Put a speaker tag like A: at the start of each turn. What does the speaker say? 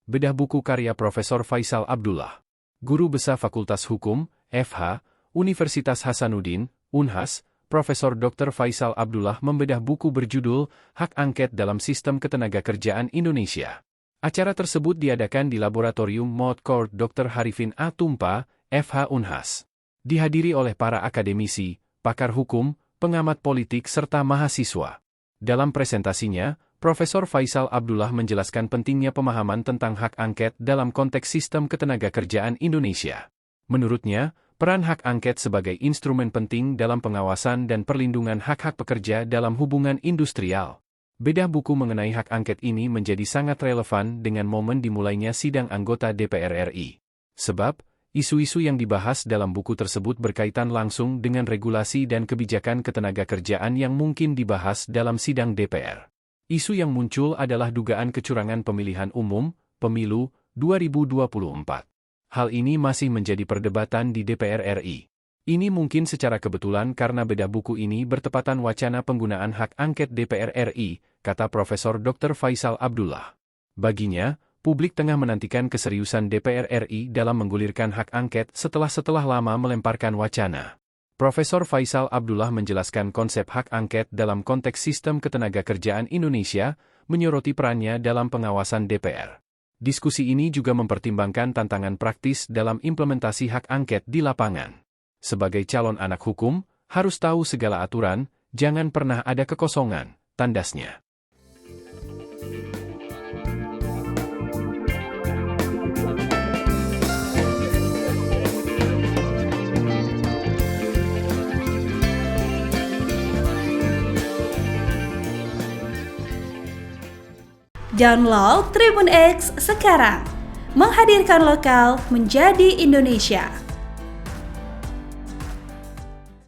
A: Bedah buku karya Profesor Faisal Abdullah. Guru Besar Fakultas Hukum, FH, Universitas Hasanuddin, Unhas, Profesor Dr. Faisal Abdullah membedah buku berjudul Hak Angket dalam Sistem Ketenagakerjaan Indonesia. Acara tersebut diadakan di Laboratorium Moot Court Dr. Harifin A. Tumpa, FH Unhas. Dihadiri oleh para akademisi, pakar hukum, pengamat politik serta mahasiswa. Dalam presentasinya, Profesor Faisal Abdullah menjelaskan pentingnya pemahaman tentang hak angket dalam konteks sistem ketenagakerjaan Indonesia. Menurutnya, peran hak angket sebagai instrumen penting dalam pengawasan dan perlindungan hak-hak pekerja dalam hubungan industrial. Bedah buku mengenai hak angket ini menjadi sangat relevan dengan momen dimulainya sidang anggota DPR RI. Sebab, isu-isu yang dibahas dalam buku tersebut berkaitan langsung dengan regulasi dan kebijakan ketenagakerjaan yang mungkin dibahas dalam sidang DPR. Isu yang muncul adalah dugaan kecurangan pemilihan umum, pemilu, 2024. Hal ini masih menjadi perdebatan di DPR RI. Ini mungkin secara kebetulan karena bedah buku ini bertepatan wacana penggunaan hak angket DPR RI, kata Profesor Dr. Faisal Abdullah. Baginya, publik tengah menantikan keseriusan DPR RI dalam menggulirkan hak angket setelah lama melemparkan wacana. Profesor Faisal Abdullah menjelaskan konsep hak angket dalam konteks sistem ketenagakerjaan Indonesia, menyoroti perannya dalam pengawasan DPR. Diskusi ini juga mempertimbangkan tantangan praktis dalam implementasi hak angket di lapangan. Sebagai calon anak hukum, harus tahu segala aturan, jangan pernah ada kekosongan, tandasnya.
B: Download Tribun X sekarang, menghadirkan lokal menjadi Indonesia.